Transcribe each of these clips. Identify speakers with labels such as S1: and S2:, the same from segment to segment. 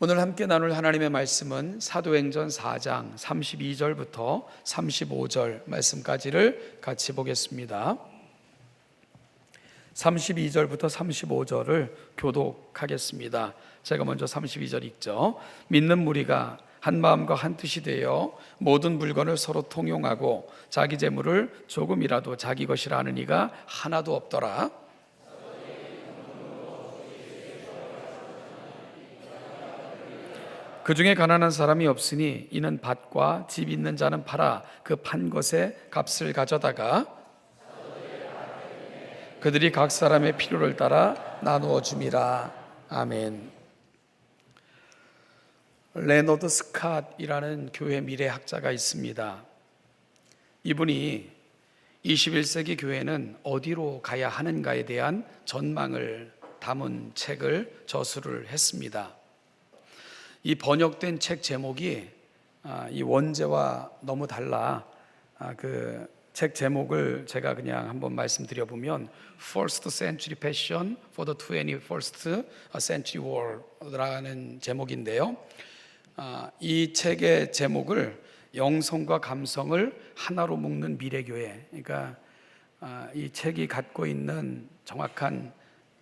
S1: 오늘 함께 나눌 하나님의 말씀은 사도행전 4장 32절부터 35절 말씀까지를 같이 보겠습니다. 32절부터 35절을 교독하겠습니다. 제가 먼저 32절 읽죠. 믿는 무리가 한 마음과 한 뜻이 되어 모든 물건을 서로 통용하고 자기 재물을 조금이라도 자기 것이라 하는 이가 하나도 없더라. 그 중에 가난한 사람이 없으니 이는 밭과 집 있는 자는 팔아 그 판 것의 값을 가져다가 그들이 각 사람의 필요를 따라 나누어 줌이라. 아멘. 레너드 스캇이라는 교회 미래학자가 있습니다. 이분이 21세기 교회는 어디로 가야 하는가에 대한 전망을 담은 책을 저술을 했습니다. 이 번역된 책 제목이 이 원제와 너무 달라. 그 책 제목을 제가 그냥 한번 말씀드려 보면 First Century Passion for the 21st Century World라는 제목인데요. 이 책의 제목을 영성과 감성을 하나로 묶는 미래교회. 그러니까 이 책이 갖고 있는 정확한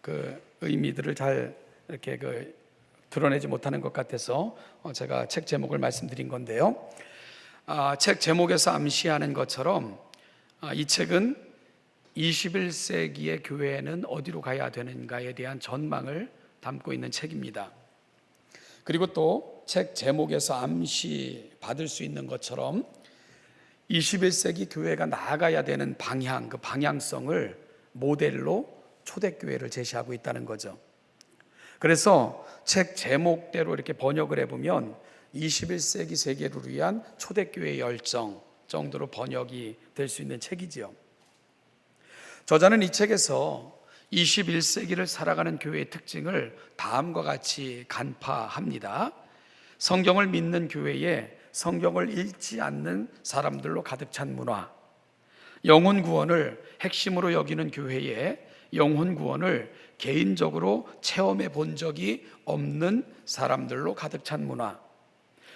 S1: 그 의미들을 잘 이렇게 드러내지 못하는 것 같아서 제가 책 제목을 말씀드린 건데요. 책 제목에서 암시하는 것처럼 이 책은 21세기의 교회는 어디로 가야 되는가에 대한 전망을 담고 있는 책입니다. 그리고 또 책 제목에서 암시 받을 수 있는 것처럼 21세기 교회가 나아가야 되는 방향, 그 방향성을 모델로 초대교회를 제시하고 있다는 거죠. 그래서 책 제목대로 이렇게 번역을 해보면 21세기 세계를 위한 초대교회의 열정 정도로 번역이 될 수 있는 책이지요. 저자는 이 책에서 21세기를 살아가는 교회의 특징을 다음과 같이 간파합니다. 성경을 믿는 교회에 성경을 읽지 않는 사람들로 가득 찬 문화, 영혼 구원을 핵심으로 여기는 교회에 영혼 구원을 개인적으로 체험해 본 적이 없는 사람들로 가득 찬 문화,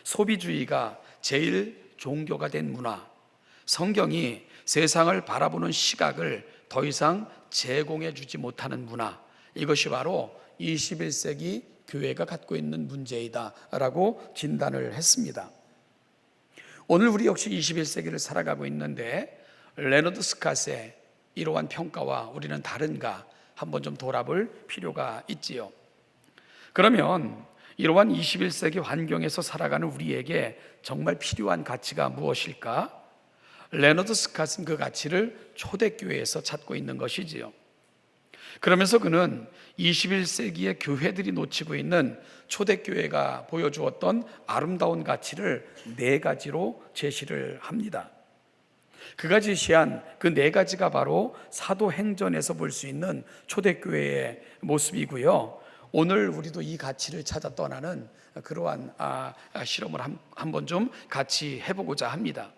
S1: 소비주의가 제일 종교가 된 문화, 성경이 세상을 바라보는 시각을 더 이상 제공해 주지 못하는 문화, 이것이 바로 21세기 교회가 갖고 있는 문제이다라고 진단을 했습니다. 오늘 우리 역시 21세기를 살아가고 있는데 레너드 스캇의 이러한 평가와 우리는 다른가 한번 좀 돌아볼 필요가 있지요. 그러면 이러한 21세기 환경에서 살아가는 우리에게 정말 필요한 가치가 무엇일까? 레너드 스캇은 그 가치를 초대교회에서 찾고 있는 것이지요. 그러면서 그는 21세기의 교회들이 놓치고 있는 초대교회가 보여주었던 아름다운 가치를 4가지로 제시를 합니다. 그가 제시한 그 4가지가 바로 사도행전에서 볼 수 있는 초대교회의 모습이고요. 오늘 우리도 이 가치를 찾아 떠나는 그러한 실험을 한번 좀 같이 해보고자 합니다.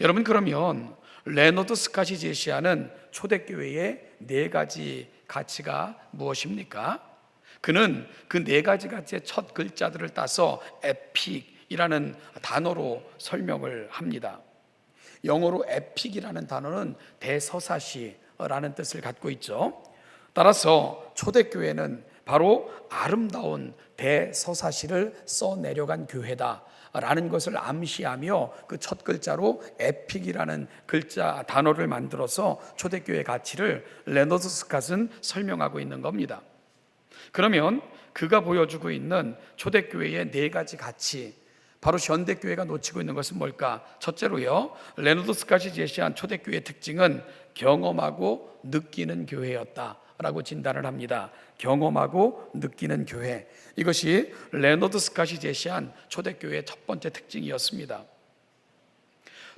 S1: 여러분, 그러면 레너드 스캇이 제시하는 초대교회의 4가지 가치가 무엇입니까? 그는 그 4가지 가치의 첫 글자들을 따서 에픽이라는 단어로 설명을 합니다. 영어로 에픽이라는 단어는 대서사시라는 뜻을 갖고 있죠. 따라서 초대교회는 바로 아름다운 대서사시를 써내려간 교회다라는 것을 암시하며 그 첫 글자로 에픽이라는 글자 단어를 만들어서 초대교회 가치를 레너드 스캇은 설명하고 있는 겁니다. 그러면 그가 보여주고 있는 초대교회의 4가지 가치, 바로 현대교회가 놓치고 있는 것은 뭘까? 첫째로요, 레너드 스캇이 제시한 초대교회의 특징은 경험하고 느끼는 교회였다라고 진단을 합니다. 경험하고 느끼는 교회, 이것이 레너드 스캇이 제시한 초대교회의 첫 번째 특징이었습니다.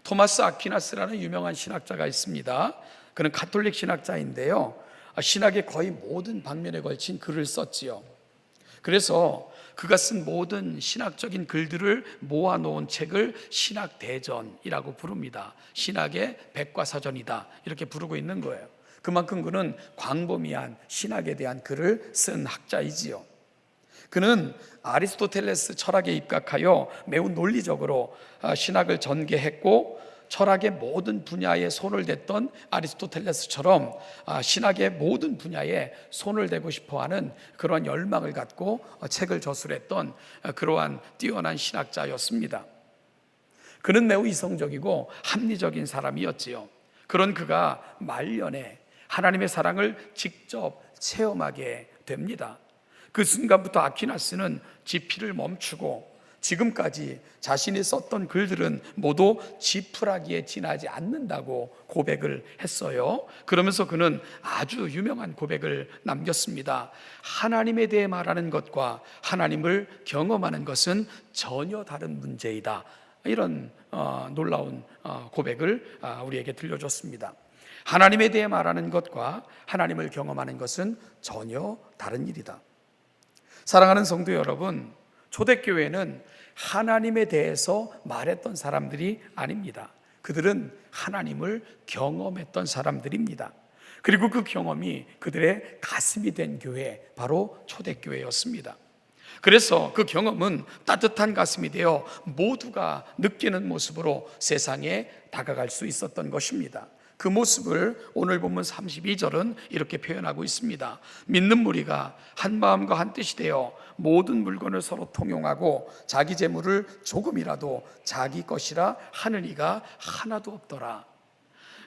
S1: 토마스 아퀴나스라는 유명한 신학자가 있습니다. 그는 가톨릭 신학자인데요, 신학의 거의 모든 방면에 걸친 글을 썼지요. 그래서 그가 쓴 모든 신학적인 글들을 모아놓은 책을 신학대전이라고 부릅니다. 신학의 백과사전이다, 이렇게 부르고 있는 거예요. 그만큼 그는 광범위한 신학에 대한 글을 쓴 학자이지요. 그는 아리스토텔레스 철학에 입각하여 매우 논리적으로 신학을 전개했고, 철학의 모든 분야에 손을 댔던 아리스토텔레스처럼 신학의 모든 분야에 손을 대고 싶어하는 그러한 열망을 갖고 책을 저술했던 그러한 뛰어난 신학자였습니다. 그는 매우 이성적이고 합리적인 사람이었지요. 그런 그가 말년에 하나님의 사랑을 직접 체험하게 됩니다. 그 순간부터 아퀴나스는 지필을 멈추고 지금까지 자신이 썼던 글들은 모두 지푸라기에 지나지 않는다고 고백을 했어요. 그러면서 그는 아주 유명한 고백을 남겼습니다. 하나님에 대해 말하는 것과 하나님을 경험하는 것은 전혀 다른 문제이다. 이런 놀라운 고백을 우리에게 들려줬습니다. 하나님에 대해 말하는 것과 하나님을 경험하는 것은 전혀 다른 일이다. 사랑하는 성도 여러분, 초대교회는 하나님에 대해서 말했던 사람들이 아닙니다. 그들은 하나님을 경험했던 사람들입니다. 그리고 그 경험이 그들의 가슴이 된 교회, 바로 초대교회였습니다. 그래서 그 경험은 따뜻한 가슴이 되어 모두가 느끼는 모습으로 세상에 다가갈 수 있었던 것입니다. 그 모습을 오늘 본문 32절은 이렇게 표현하고 있습니다. 믿는 무리가 한 마음과 한 뜻이 되어 모든 물건을 서로 통용하고 자기 재물을 조금이라도 자기 것이라 하는 이가 하나도 없더라.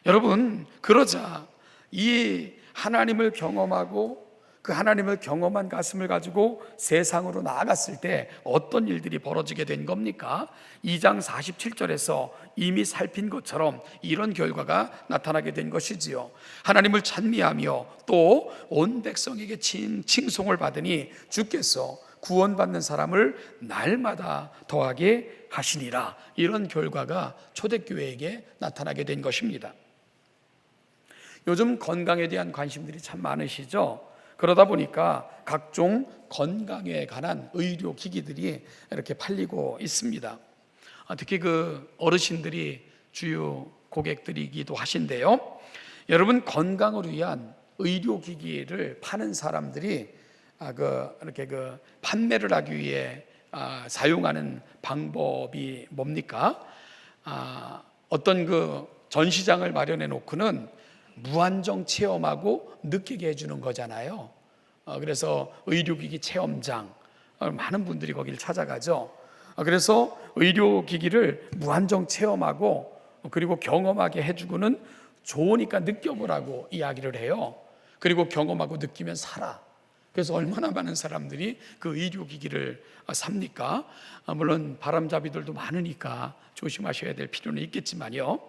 S1: 여러분, 그러자 이 하나님을 경험하고 그 하나님을 경험한 가슴을 가지고 세상으로 나아갔을 때 어떤 일들이 벌어지게 된 겁니까? 2장 47절에서 이미 살핀 것처럼 이런 결과가 나타나게 된 것이지요. 하나님을 찬미하며 또 온 백성에게 칭송을 받으니 주께서 구원받는 사람을 날마다 더하게 하시니라. 이런 결과가 초대교회에게 나타나게 된 것입니다. 요즘 건강에 대한 관심들이 참 많으시죠? 그러다 보니까 각종 건강에 관한 의료기기들이 이렇게 팔리고 있습니다. 특히 그 어르신들이 주요 고객들이기도 하신데요. 여러분, 건강을 위한 의료기기를 파는 사람들이 이렇게 판매를 하기 위해 사용하는 방법이 뭡니까? 어떤 그 전시장을 마련해 놓고는 무한정 체험하고 느끼게 해주는 거잖아요. 그래서 의료기기 체험장, 많은 분들이 거기를 찾아가죠. 그래서 의료기기를 무한정 체험하고 그리고 경험하게 해주고는 좋으니까 느껴보라고 이야기를 해요. 그리고 경험하고 느끼면 사라. 그래서 얼마나 많은 사람들이 그 의료기기를 삽니까? 물론 바람잡이들도 많으니까 조심하셔야 될 필요는 있겠지만요.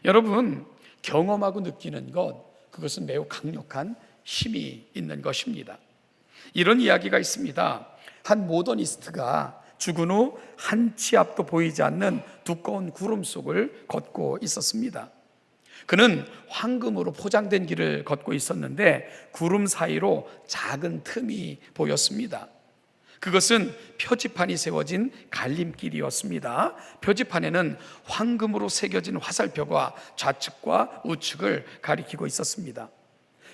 S1: 여러분, 경험하고 느끼는 것, 그것은 매우 강력한 힘이 있는 것입니다. 이런 이야기가 있습니다. 한 모더니스트가 죽은 후 한 치 앞도 보이지 않는 두꺼운 구름 속을 걷고 있었습니다. 그는 황금으로 포장된 길을 걷고 있었는데 구름 사이로 작은 틈이 보였습니다. 그것은 표지판이 세워진 갈림길이었습니다. 표지판에는 황금으로 새겨진 화살표가 좌측과 우측을 가리키고 있었습니다.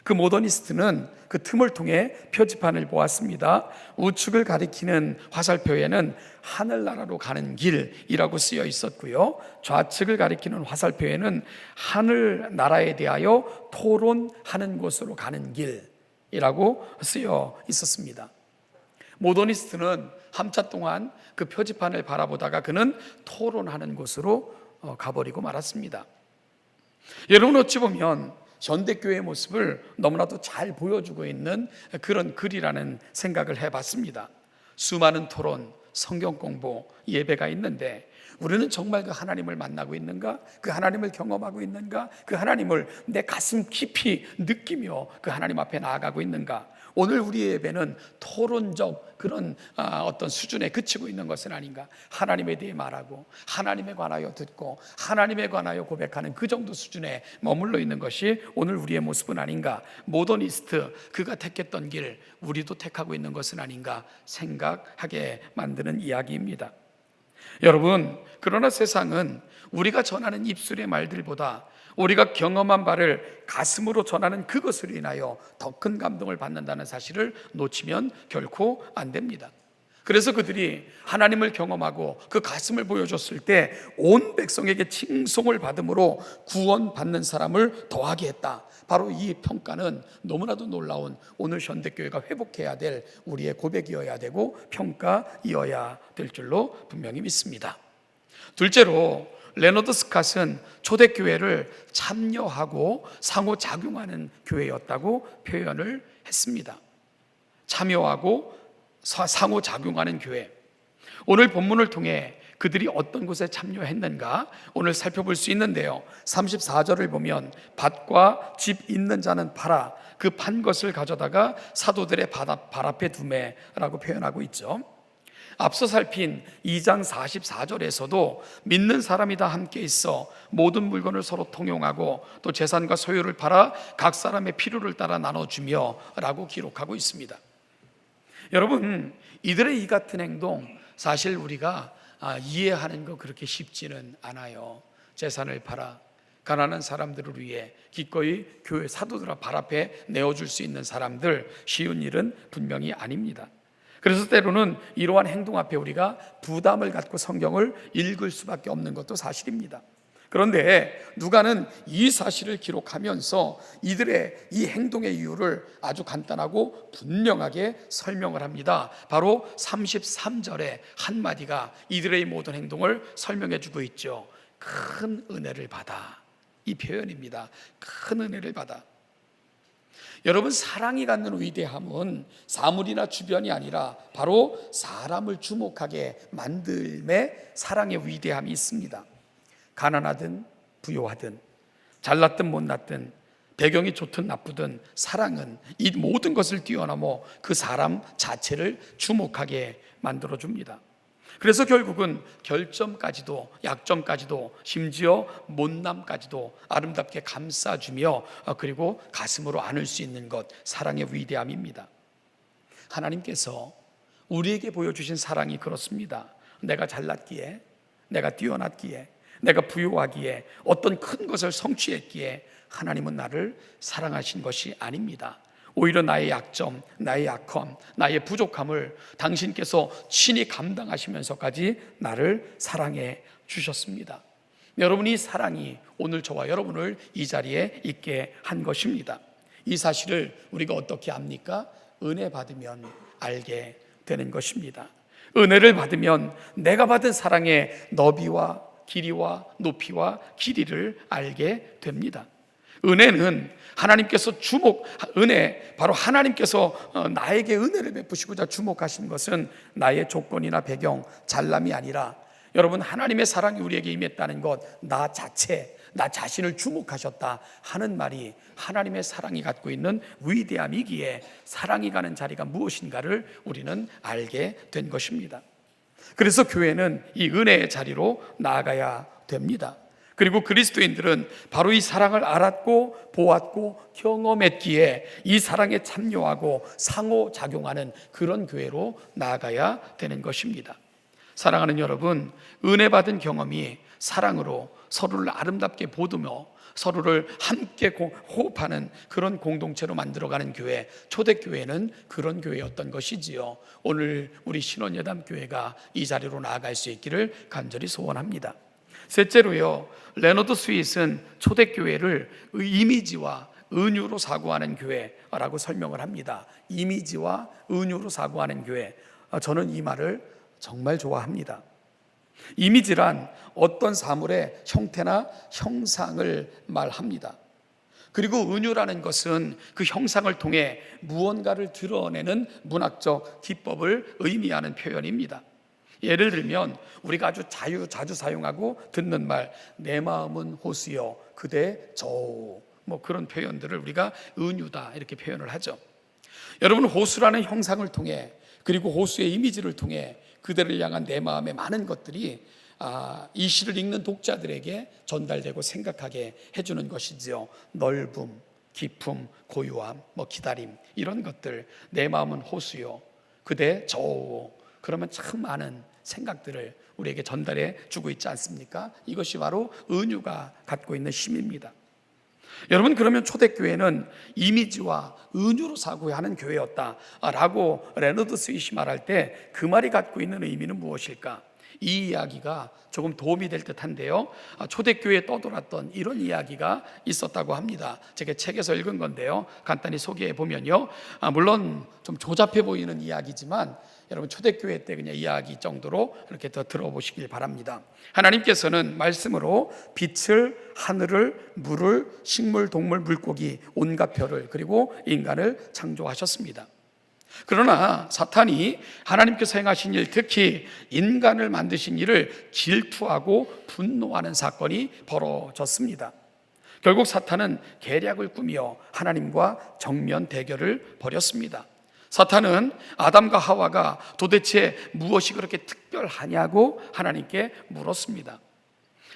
S1: 그 모더니스트는 그 틈을 통해 표지판을 보았습니다. 우측을 가리키는 화살표에는 하늘나라로 가는 길이라고 쓰여 있었고요, 좌측을 가리키는 화살표에는 하늘나라에 대하여 토론하는 곳으로 가는 길이라고 쓰여 있었습니다. 모더니스트는 한참 동안 그 표지판을 바라보다가 그는 토론하는 곳으로 가버리고 말았습니다. 여러분, 어찌 보면 현대교회의 모습을 너무나도 잘 보여주고 있는 그런 글이라는 생각을 해봤습니다. 수많은 토론, 성경 공부, 예배가 있는데 우리는 정말 그 하나님을 만나고 있는가? 그 하나님을 경험하고 있는가? 그 하나님을 내 가슴 깊이 느끼며 그 하나님 앞에 나아가고 있는가? 오늘 우리의 예배는 토론적 그런 어떤 수준에 그치고 있는 것은 아닌가? 하나님에 대해 말하고 하나님에 관하여 듣고 하나님에 관하여 고백하는 그 정도 수준에 머물러 있는 것이 오늘 우리의 모습은 아닌가? 모더니스트, 그가 택했던 길 우리도 택하고 있는 것은 아닌가 생각하게 만드는 이야기입니다. 여러분, 그러나 세상은 우리가 전하는 입술의 말들보다 우리가 경험한 바를 가슴으로 전하는 그것으로 인하여 더 큰 감동을 받는다는 사실을 놓치면 결코 안 됩니다. 그래서 그들이 하나님을 경험하고 그 가슴을 보여줬을 때 온 백성에게 칭송을 받음으로 구원받는 사람을 더하게 했다. 바로 이 평가는 너무나도 놀라운 오늘 현대교회가 회복해야 될 우리의 고백이어야 되고 평가이어야 될 줄로 분명히 믿습니다. 둘째로 레너드 스캇은 초대교회를 참여하고 상호작용하는 교회였다고 표현을 했습니다. 참여하고 상호작용하는 교회. 오늘 본문을 통해 그들이 어떤 곳에 참여했는가 오늘 살펴볼 수 있는데요, 34절을 보면 밭과 집 있는 자는 팔아 그 판 것을 가져다가 사도들의 발 앞에 두매라고 표현하고 있죠. 앞서 살핀 2장 44절에서도 믿는 사람이 다 함께 있어 모든 물건을 서로 통용하고 또 재산과 소유를 팔아 각 사람의 필요를 따라 나눠주며 라고 기록하고 있습니다. 여러분, 이들의 이 같은 행동 사실 우리가 이해하는 거 그렇게 쉽지는 않아요. 재산을 팔아 가난한 사람들을 위해 기꺼이 교회 사도들 발 앞에 내어줄 수 있는 사람들, 쉬운 일은 분명히 아닙니다. 그래서 때로는 이러한 행동 앞에 우리가 부담을 갖고 성경을 읽을 수밖에 없는 것도 사실입니다. 그런데 누가는 이 사실을 기록하면서 이들의 이 행동의 이유를 아주 간단하고 분명하게 설명을 합니다. 바로 33절의 한마디가 이들의 모든 행동을 설명해 주고 있죠. 큰 은혜를 받아, 이 표현입니다. 큰 은혜를 받아. 여러분, 사랑이 갖는 위대함은 사물이나 주변이 아니라 바로 사람을 주목하게 만들매 사랑의 위대함이 있습니다. 가난하든 부유하든 잘났든 못났든 배경이 좋든 나쁘든 사랑은 이 모든 것을 뛰어넘어 그 사람 자체를 주목하게 만들어줍니다. 그래서 결국은 결점까지도 약점까지도 심지어 못남까지도 아름답게 감싸주며 그리고 가슴으로 안을 수 있는 것, 사랑의 위대함입니다. 하나님께서 우리에게 보여주신 사랑이 그렇습니다. 내가 잘났기에, 내가 뛰어났기에, 내가 부유하기에, 어떤 큰 것을 성취했기에 하나님은 나를 사랑하신 것이 아닙니다. 오히려 나의 약점, 나의 약함, 나의 부족함을 당신께서 친히 감당하시면서까지 나를 사랑해 주셨습니다. 여러분, 이 사랑이 오늘 저와 여러분을 이 자리에 있게 한 것입니다. 이 사실을 우리가 어떻게 압니까? 은혜 받으면 알게 되는 것입니다. 은혜를 받으면 내가 받은 사랑의 너비와 길이와 높이와 길이를 알게 됩니다. 은혜는 하나님께서 바로 하나님께서 나에게 은혜를 베푸시고자 주목하신 것은 나의 조건이나 배경, 잘남이 아니라 여러분, 하나님의 사랑이 우리에게 임했다는 것, 나 자신을 주목하셨다 하는 말이 하나님의 사랑이 갖고 있는 위대함이기에 사랑이 가는 자리가 무엇인가를 우리는 알게 된 것입니다. 그래서 교회는 이 은혜의 자리로 나아가야 됩니다. 그리고 그리스도인들은 바로 이 사랑을 알았고 보았고 경험했기에 이 사랑에 참여하고 상호작용하는 그런 교회로 나아가야 되는 것입니다. 사랑하는 여러분, 은혜 받은 경험이 사랑으로 서로를 아름답게 보듬어 서로를 함께 호흡하는 그런 공동체로 만들어가는 교회, 초대교회는 그런 교회였던 것이지요. 오늘 우리 신원예담교회가 이 자리로 나아갈 수 있기를 간절히 소원합니다. 셋째로요, 레너드 스윗은 초대교회를 이미지와 은유로 사고하는 교회라고 설명을 합니다. 이미지와 은유로 사고하는 교회, 저는 이 말을 정말 좋아합니다. 이미지란 어떤 사물의 형태나 형상을 말합니다. 그리고 은유라는 것은 그 형상을 통해 무언가를 드러내는 문학적 기법을 의미하는 표현입니다. 예를 들면 우리가 아주 자주 사용하고 듣는 말, 내 마음은 호수여 그대 저오, 그런 표현들을 우리가 은유다 이렇게 표현을 하죠. 여러분, 호수라는 형상을 통해 그리고 호수의 이미지를 통해 그대를 향한 내 마음의 많은 것들이 이 시를 읽는 독자들에게 전달되고 생각하게 해주는 것이지요. 넓음, 깊음, 고요함, 기다림, 이런 것들. 내 마음은 호수요 그대 저오, 그러면 참 많은 생각들을 우리에게 전달해 주고 있지 않습니까? 이것이 바로 은유가 갖고 있는 힘입니다. 여러분, 그러면 초대교회는 이미지와 은유로 사고하는 교회였다라고 레너드 스윗이 말할 때 그 말이 갖고 있는 의미는 무엇일까? 이 이야기가 조금 도움이 될 듯한데요, 초대교회에 떠돌았던 이런 이야기가 있었다고 합니다. 제가 책에서 읽은 건데요, 간단히 소개해 보면요, 물론 좀 조잡해 보이는 이야기지만 여러분, 초대교회 때 그냥 이야기 정도로 이렇게 더 들어보시길 바랍니다. 하나님께서는 말씀으로 빛을, 하늘을, 물을, 식물, 동물, 물고기, 온갖 별을, 그리고 인간을 창조하셨습니다. 그러나 사탄이 하나님께서 행하신 일, 특히 인간을 만드신 일을 질투하고 분노하는 사건이 벌어졌습니다. 결국 사탄은 계략을 꾸며 하나님과 정면 대결을 벌였습니다. 사탄은 아담과 하와가 도대체 무엇이 그렇게 특별하냐고 하나님께 물었습니다.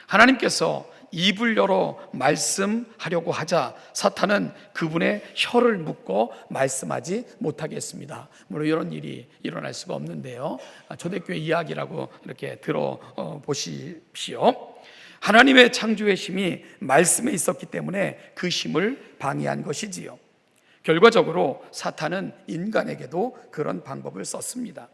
S1: 하나님께서 입을 열어 말씀하려고 하자 사탄은 그분의 혀를 묶어 말씀하지 못하게 했습니다. 물론 이런 일이 일어날 수가 없는데요, 초대교회 이야기라고 이렇게 들어보십시오. 하나님의 창조의 힘이 말씀에 있었기 때문에 그 힘을 방해한 것이지요. 결과적으로 사탄은 인간에게도 그런 방법을 썼습니다.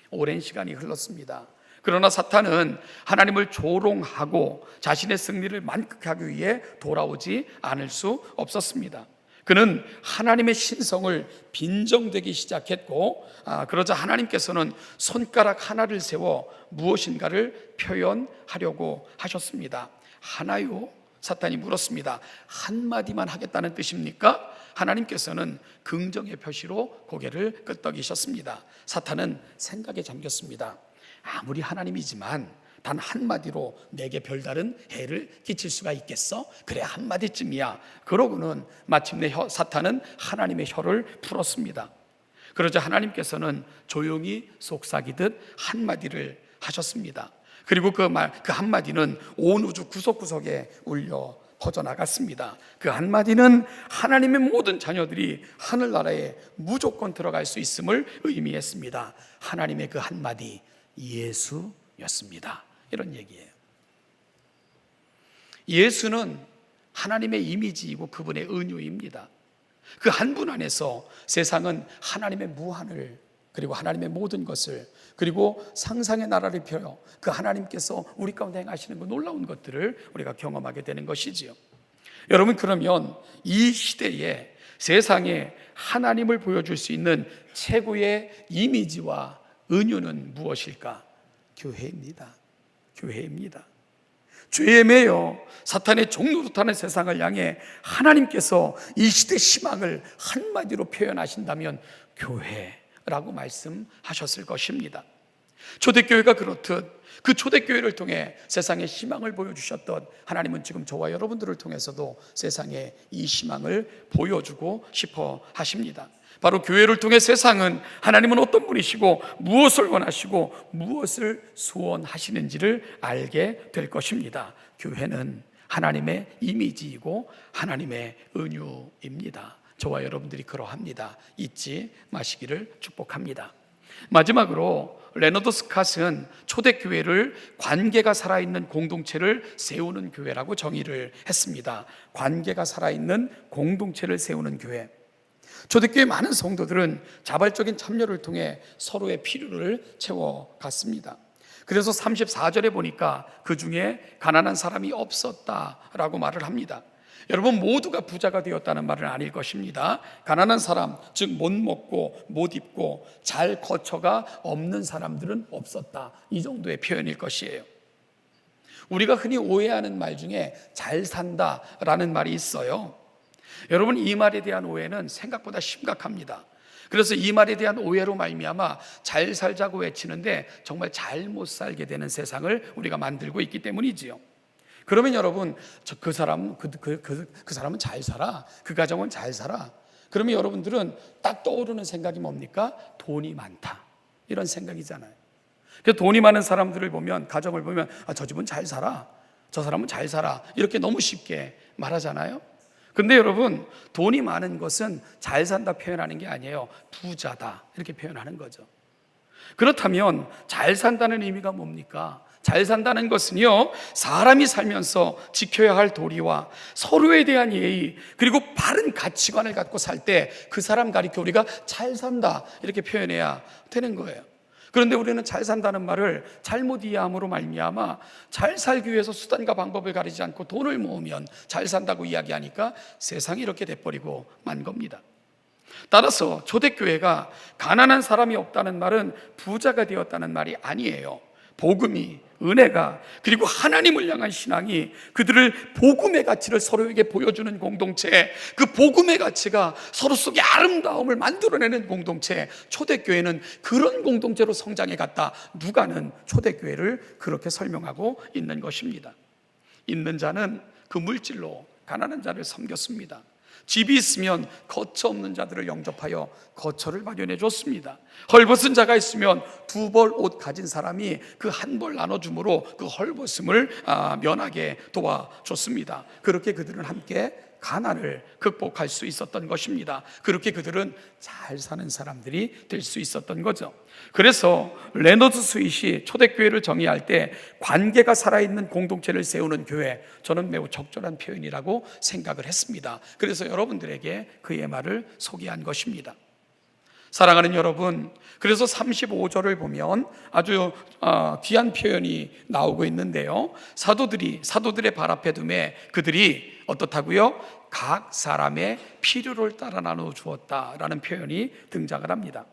S1: 오랜 시간이 흘렀습니다. 그러나 사탄은 하나님을 조롱하고 자신의 승리를 만끽하기 위해 돌아오지 않을 수 없었습니다. 그는 하나님의 신성을 빈정되기 시작했고, 그러자 하나님께서는 손가락 하나를 세워 무엇인가를 표현하려고 하셨습니다. 하나요? 사탄이 물었습니다. 한마디만 하겠다는 뜻입니까? 하나님께서는 긍정의 표시로 고개를 끄덕이셨습니다. 사탄은 생각에 잠겼습니다. 아무리 하나님이지만 단 한마디로 내게 별다른 해를 끼칠 수가 있겠어? 그래, 한마디쯤이야. 그러고는 마침내 사탄은 하나님의 혀를 풀었습니다. 그러자 하나님께서는 조용히 속삭이듯 한마디를 하셨습니다. 그리고 그 한마디는 온 우주 구석구석에 울려 퍼져나갔습니다. 그 한마디는 하나님의 모든 자녀들이 하늘나라에 무조건 들어갈 수 있음을 의미했습니다. 하나님의 그 한마디, 예수였습니다. 이런 얘기예요. 예수는 하나님의 이미지이고 그분의 은유입니다. 그 한 분 안에서 세상은 하나님의 무한을, 그리고 하나님의 모든 것을, 그리고 상상의 나라를 펴요 그 하나님께서 우리 가운데 행하시는 그 놀라운 것들을 우리가 경험하게 되는 것이지요. 여러분, 그러면 이 시대에 세상에 하나님을 보여줄 수 있는 최고의 이미지와 은유는 무엇일까? 교회입니다. 교회입니다. 죄에 매여 사탄의 종노릇하는 세상을 향해 하나님께서 이 시대 희망을 한마디로 표현하신다면 교회라고 말씀하셨을 것입니다. 초대교회가 그렇듯 그 초대교회를 통해 세상에 희망을 보여주셨던 하나님은 지금 저와 여러분들을 통해서도 세상에 이 희망을 보여주고 싶어 하십니다. 바로 교회를 통해 세상은 하나님은 어떤 분이시고 무엇을 원하시고 무엇을 소원하시는지를 알게 될 것입니다. 교회는 하나님의 이미지이고 하나님의 은유입니다. 저와 여러분들이 그러합니다. 잊지 마시기를 축복합니다. 마지막으로 레너드 스캇은 초대교회를 관계가 살아있는 공동체를 세우는 교회라고 정의를 했습니다. 관계가 살아있는 공동체를 세우는 교회. 초대교회 많은 성도들은 자발적인 참여를 통해 서로의 필요를 채워갔습니다. 그래서 34절에 보니까 그 중에 가난한 사람이 없었다라고 말을 합니다. 여러분, 모두가 부자가 되었다는 말은 아닐 것입니다. 가난한 사람, 즉 못 먹고 못 입고 잘 거처가 없는 사람들은 없었다, 이 정도의 표현일 것이에요. 우리가 흔히 오해하는 말 중에 잘 산다라는 말이 있어요. 여러분, 이 말에 대한 오해는 생각보다 심각합니다. 그래서 이 말에 대한 오해로 말미암아 잘 살자고 외치는데 정말 잘 못 살게 되는 세상을 우리가 만들고 있기 때문이지요. 그러면 여러분, 그 사람은 잘 살아, 그 가정은 잘 살아. 그러면 여러분들은 딱 떠오르는 생각이 뭡니까? 돈이 많다, 이런 생각이잖아요. 그래서 돈이 많은 사람들을 보면, 가정을 보면, 저 집은 잘 살아, 저 사람은 잘 살아, 이렇게 너무 쉽게 말하잖아요. 근데 여러분, 돈이 많은 것은 잘 산다 표현하는 게 아니에요. 부자다, 이렇게 표현하는 거죠. 그렇다면 잘 산다는 의미가 뭡니까? 잘 산다는 것은요, 사람이 살면서 지켜야 할 도리와 서로에 대한 예의, 그리고 바른 가치관을 갖고 살 때 그 사람 가리켜 우리가 잘 산다 이렇게 표현해야 되는 거예요. 그런데 우리는 잘 산다는 말을 잘못 이해함으로 말미암아 잘 살기 위해서 수단과 방법을 가리지 않고 돈을 모으면 잘 산다고 이야기하니까 세상이 이렇게 돼버리고 만 겁니다. 따라서 초대교회가 가난한 사람이 없다는 말은 부자가 되었다는 말이 아니에요. 복음이, 은혜가, 그리고 하나님을 향한 신앙이 그들을 복음의 가치를 서로에게 보여주는 공동체, 그 복음의 가치가 서로 속에 아름다움을 만들어내는 공동체, 초대교회는 그런 공동체로 성장해 갔다. 누가는 초대교회를 그렇게 설명하고 있는 것입니다. 있는 자는 그 물질로 가난한 자를 섬겼습니다. 집이 있으면 거처 없는 자들을 영접하여 거처를 마련해 줬습니다. 헐벗은 자가 있으면 2벌 옷 가진 사람이 그 1벌 나눠줌으로 그 헐벗음을 면하게 도와줬습니다. 그렇게 그들은 함께 가난을 극복할 수 있었던 것입니다. 그렇게 그들은 잘 사는 사람들이 될 수 있었던 거죠. 그래서 레너드 스윗이 초대교회를 정의할 때 관계가 살아있는 공동체를 세우는 교회, 저는 매우 적절한 표현이라고 생각을 했습니다. 그래서 여러분들에게 그의 말을 소개한 것입니다. 사랑하는 여러분, 그래서 35절을 보면 아주 귀한 표현이 나오고 있는데요, 사도들의 발 앞에 둠에 그들이 어떻다고요? 각 사람의 필요를 따라 나누어 주었다라는 표현이 등장을 합니다.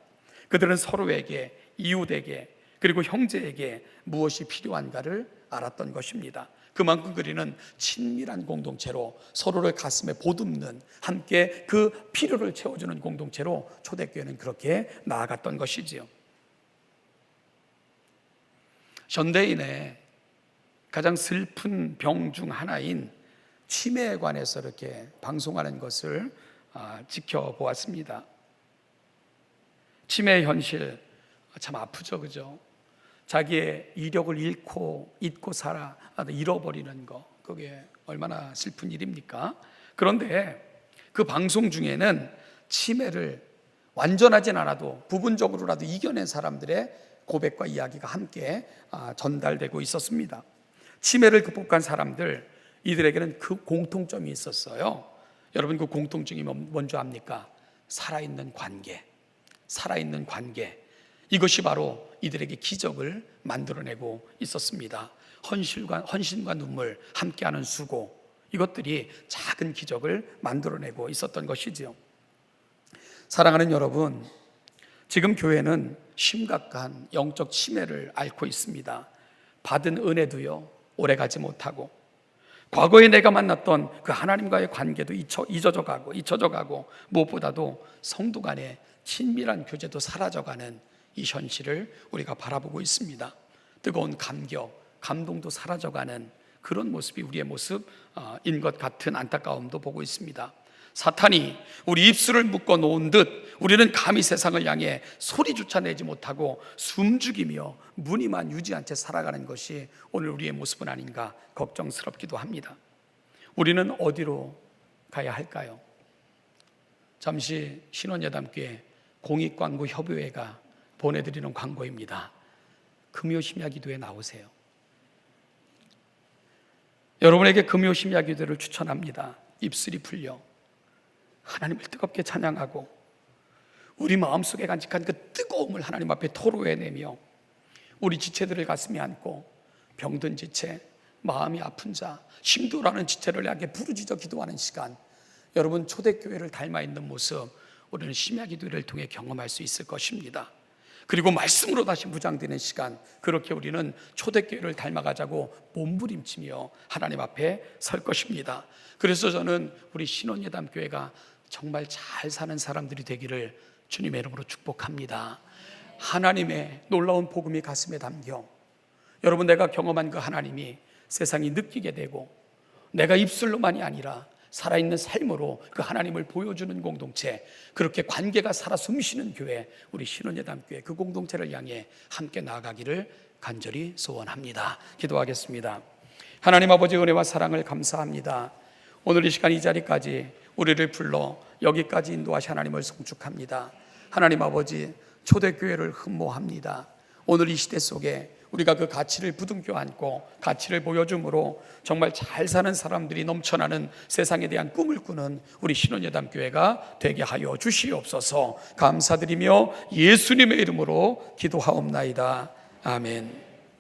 S1: 그들은 서로에게, 이웃에게, 그리고 형제에게 무엇이 필요한가를 알았던 것입니다. 그만큼 그리는 친밀한 공동체로 서로를 가슴에 보듬는, 함께 그 필요를 채워주는 공동체로 초대교회는 그렇게 나아갔던 것이지요. 현대인의 가장 슬픈 병 중 하나인 치매에 관해서 이렇게 방송하는 것을 지켜보았습니다. 치매의 현실 참 아프죠, 그죠? 자기의 이력을 잊고 잃어버리는 거, 그게 얼마나 슬픈 일입니까? 그런데 그 방송 중에는 치매를 완전하진 않아도 부분적으로라도 이겨낸 사람들의 고백과 이야기가 함께 전달되고 있었습니다. 치매를 극복한 사람들, 이들에게는 그 공통점이 있었어요. 여러분, 그 공통점이 뭔지 압니까? 살아있는 관계. 이것이 바로 이들에게 기적을 만들어내고 있었습니다. 헌신과 눈물, 함께하는 수고, 이것들이 작은 기적을 만들어내고 있었던 것이지요. 사랑하는 여러분, 지금 교회는 심각한 영적 치매를 앓고 있습니다. 받은 은혜도요, 오래가지 못하고, 과거에 내가 만났던 그 하나님과의 관계도 잊혀져 가고, 무엇보다도 성도 간의 친밀한 교제도 사라져가는 이 현실을 우리가 바라보고 있습니다. 뜨거운 감동도 사라져가는 그런 모습이 우리의 모습인 것 같은 안타까움도 보고 있습니다. 사탄이 우리 입술을 묶어 놓은 듯 우리는 감히 세상을 향해 소리조차 내지 못하고 숨죽이며 무늬만 유지한 채 살아가는 것이 오늘 우리의 모습은 아닌가 걱정스럽기도 합니다. 우리는 어디로 가야 할까요? 잠시 신원예담교회 공익광고협의회가 보내드리는 광고입니다. 금요심야기도에 나오세요. 여러분에게 금요심야기도를 추천합니다. 입술이 풀려 하나님을 뜨겁게 찬양하고 우리 마음속에 간직한 그 뜨거움을 하나님 앞에 토로해내며 우리 지체들을 가슴에 안고 병든 지체, 마음이 아픈 자, 힘들어하는 지체를 향해 부르짖어 기도하는 시간, 여러분 초대교회를 닮아 있는 모습 우리는 심야기도를 통해 경험할 수 있을 것입니다. 그리고 말씀으로 다시 무장되는 시간, 그렇게 우리는 초대교회를 닮아가자고 몸부림치며 하나님 앞에 설 것입니다. 그래서 저는 우리 신원예담교회가 정말 잘 사는 사람들이 되기를 주님의 이름으로 축복합니다. 하나님의 놀라운 복음이 가슴에 담겨 여러분, 내가 경험한 그 하나님이 세상이 느끼게 되고 내가 입술로만이 아니라 살아있는 삶으로 그 하나님을 보여주는 공동체, 그렇게 관계가 살아 숨쉬는 교회, 우리 신원예담교회 그 공동체를 향해 함께 나아가기를 간절히 소원합니다. 기도하겠습니다. 하나님 아버지, 은혜와 사랑을 감사합니다. 오늘 이 시간 이 자리까지 우리를 불러 여기까지 인도하신 하나님을 송축합니다. 하나님 아버지, 초대교회를 흠모합니다. 오늘 이 시대 속에 우리가 그 가치를 부둥켜 안고 가치를 보여줌으로 정말 잘 사는 사람들이 넘쳐나는 세상에 대한 꿈을 꾸는 우리 신원여담교회가 되게 하여 주시옵소서. 감사드리며 예수님의 이름으로 기도하옵나이다. 아멘.